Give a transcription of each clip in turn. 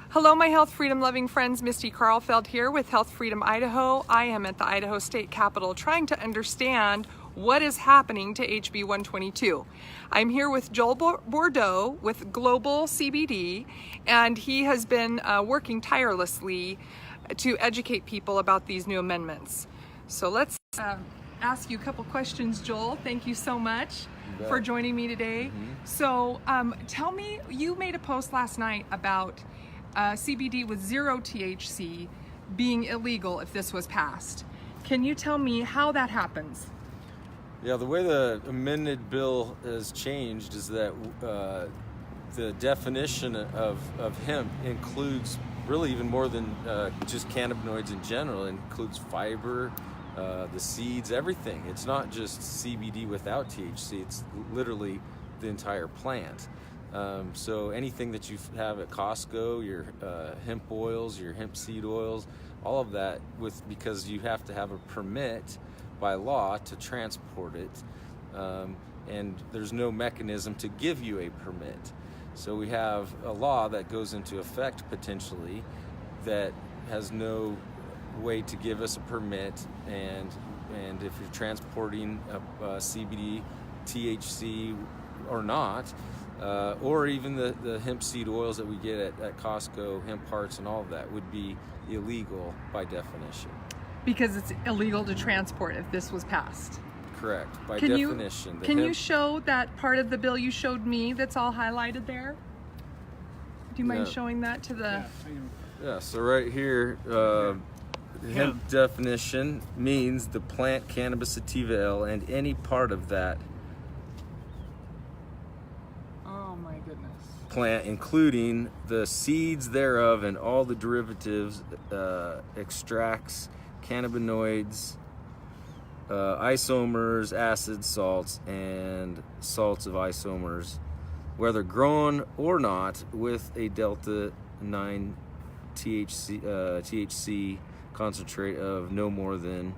Hello, my health freedom loving friends. Miste Karlfeldt here with Health Freedom Idaho. I am at the Idaho State Capitol trying to understand what is happening to HB 122. I'm here with Joel Bordeaux with Global CBD, and he has been working tirelessly to educate people about these new amendments. So let's ask you a couple questions, Joel. Thank you so much for joining me today. So tell me, you made a post last night about CBD with zero THC being illegal if this was passed. Can you tell me how that happens? Yeah, the way the amended bill has changed is that the definition of hemp includes really even more than just cannabinoids in general. It includes fiber, the seeds, everything. It's not just CBD without THC, it's literally the entire plant. So anything that you have at Costco, your hemp oils, your hemp seed oils, all of that, because you have to have a permit by law to transport it, and there's no mechanism to give you a permit. So we have a law that goes into effect potentially that has no way to give us a permit, and if you're transporting a CBD, THC or not, or even the hemp seed oils that we get at Costco, hemp hearts and all of that would be illegal by definition. Because it's illegal to transport if this was passed. Correct, by definition. Can you show that part of the bill you showed me that's all highlighted there? Do you mind showing that to the... Yeah, so right here, hemp definition means the plant cannabis sativa L and any part of that plant, including the seeds thereof and all the derivatives, extracts, cannabinoids, isomers, acids, salts, and salts of isomers, whether grown or not, with a delta 9 THC concentrate of no more than,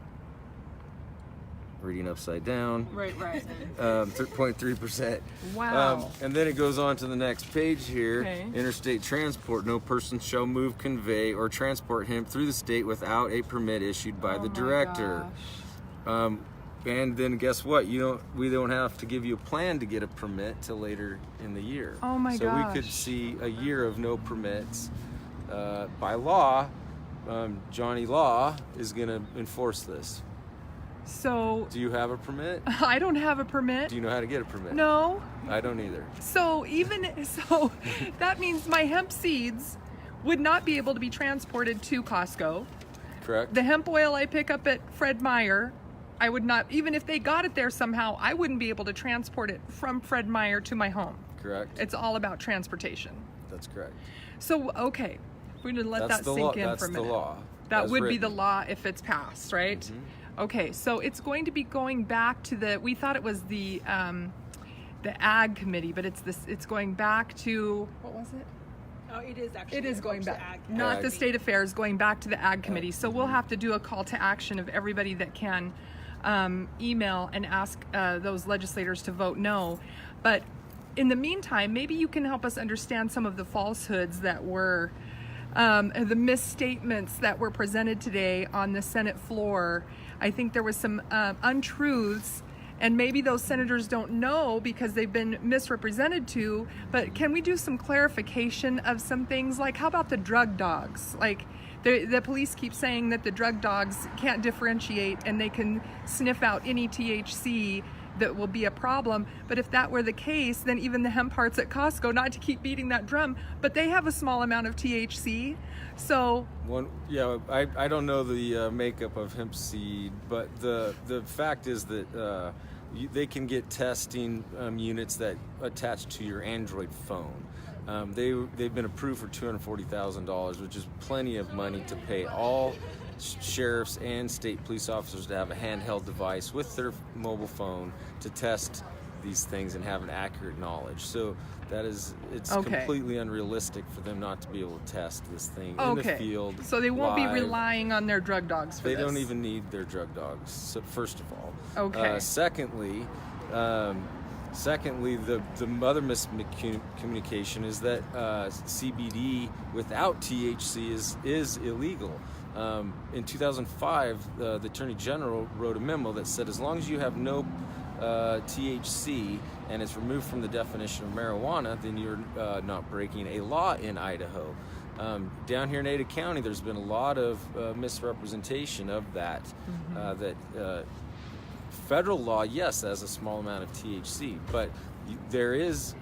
reading upside down, 3.3%. Wow. And then it goes on to the next page here. Okay. Interstate transport. No person shall move, convey, or transport hemp through the state without a permit issued by the director. And then guess what? We don't have to give you a plan to get a permit till later in the year. Oh my gosh. So we could see a year of no permits. By law, Johnny Law is going to enforce this. So, do you have a permit? I don't have a permit. Do you know how to get a permit? No. I don't either. So that means my hemp seeds would not be able to be transported to Costco. Correct. The hemp oil I pick up at Fred Meyer, I would not, even if they got it there somehow, I wouldn't be able to transport it from Fred Meyer to my home. Correct. It's all about transportation. That's correct. So, okay, we're going to let that sink in for a minute. That's the law. That would be the law if it's passed, right? Mm-hmm. Okay, so it's going to be going back to we thought it was the Ag Committee, but it's going back to, what was it? Oh, it is actually. It is going back, not the State Affairs, going back to the Ag Committee. So we'll have to do a call to action of everybody that can email and ask those legislators to vote no. But in the meantime, maybe you can help us understand some of the falsehoods that were, the misstatements that were presented today on the Senate floor. I think there was some untruths, and maybe those senators don't know because they've been misrepresented to, but can we do some clarification of some things? Like, how about the drug dogs? Like, the police keep saying that the drug dogs can't differentiate and they can sniff out any THC that will be a problem. But if that were the case, then even the hemp hearts at Costco, not to keep beating that drum, but they have a small amount of THC. So I don't know the makeup of hemp seed, but the fact is that they can get testing units that attach to your Android phone. They've been approved for $240,000, which is plenty of money to pay all sheriffs and state police officers to have a handheld device with their mobile phone to test these things and have an accurate knowledge. So it's completely unrealistic for them not to be able to test this thing in the field. So they won't be relying on their drug dogs for this. They don't even need their drug dogs, so first of all. Okay. Secondly, Secondly, the other miscommunication is that CBD without THC is illegal. In 2005, the Attorney General wrote a memo that said as long as you have no THC and it's removed from the definition of marijuana, then you're not breaking a law in Idaho. Down here in Ada County, there's been a lot of misrepresentation of that. Federal law, yes, has a small amount of THC, but there is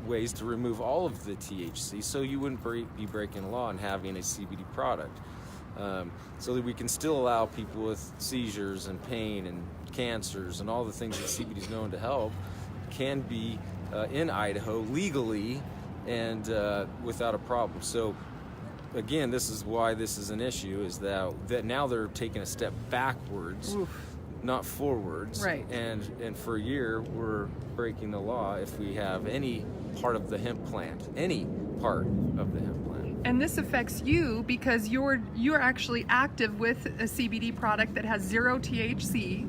ways to remove all of the THC, so you wouldn't be breaking the law and having a CBD product. So that we can still allow people with seizures and pain and cancers and all the things that CBD is known to help can be in Idaho legally and without a problem. So again, this is why this is an issue, is that now they're taking a step backwards. Oof. Not forwards. Right. And for a year we're breaking the law if we have any part of the hemp plant, any part of the hemp plant. And this affects you because you're actually active with a CBD product that has 0 THC.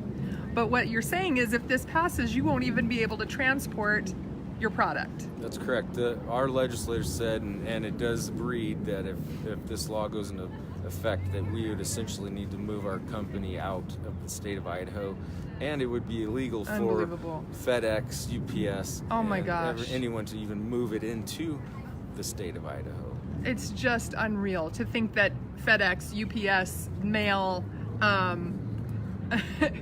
But what you're saying is if this passes, you won't even be able to transport your product. That's correct. Our legislators said, and it does read, that if this law goes into effect, that we would essentially need to move our company out of the state of Idaho, and it would be illegal for FedEx, UPS, oh my gosh, anyone to even move it into the state of Idaho. It's just unreal to think that FedEx, UPS, Mail,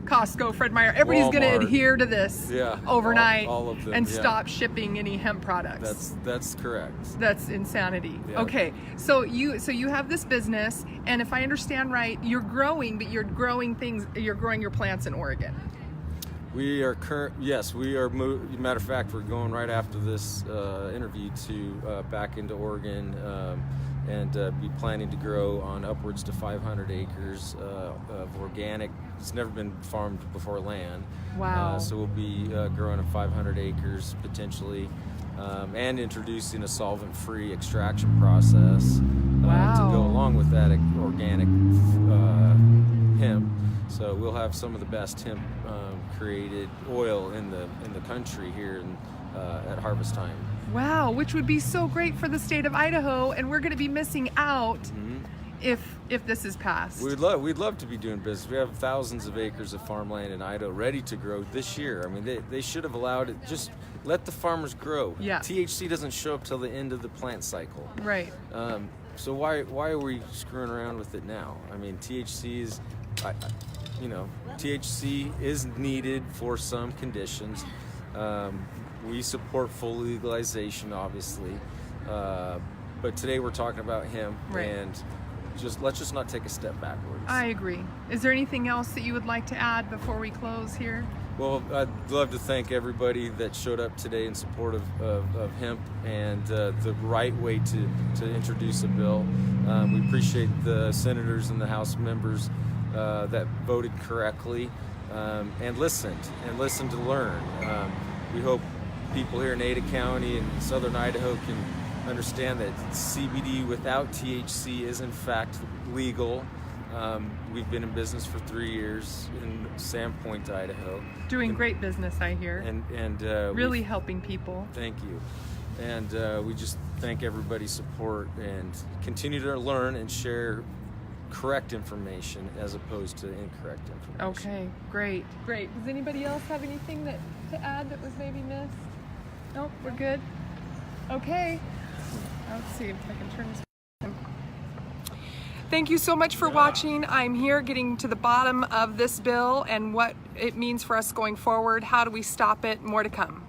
Costco, Fred Meyer, everybody's going to adhere to this overnight all of them, and stop shipping any hemp products. That's correct. That's insanity. Yeah. Okay, so you have this business, and if I understand right, you're growing, but you're growing your plants in Oregon. We are yes, we are. Matter of fact, we're going right after this interview to back into Oregon. And be planning to grow on upwards to 500 acres of organic. It's never been farmed before land. Wow. So we'll be growing on 500 acres potentially, and introducing a solvent-free extraction process to go along with that organic hemp. So we'll have some of the best hemp created oil in the country here at harvest time. Wow, which would be so great for the state of Idaho, and we're going to be missing out if this is passed. We'd love to be doing business. We have thousands of acres of farmland in Idaho ready to grow this year. I mean, they should have allowed it. Just let the farmers grow. Yeah. THC doesn't show up till the end of the plant cycle. Right. So why are we screwing around with it now? I mean, THC is, THC is needed for some conditions. We support full legalization, obviously, but today we're talking about hemp, and let's just not take a step backwards. I agree. Is there anything else that you would like to add before we close here? Well, I'd love to thank everybody that showed up today in support of hemp and the right way to introduce a bill. We appreciate the senators and the House members that voted correctly and listened to learn. We hope people here in Ada County and southern Idaho can understand that CBD without THC is in fact legal. We've been in business for 3 years in Sandpoint, Idaho. Doing great business, I hear. And really helping people. Thank you. And we just thank everybody's support and continue to learn and share correct information as opposed to incorrect information. Okay, great. Does anybody else have anything to add that was maybe missed? Nope, we're good. Okay. Let's see if I can turn this. Thank you so much for watching. I'm here getting to the bottom of this bill and what it means for us going forward. How do we stop it? More to come.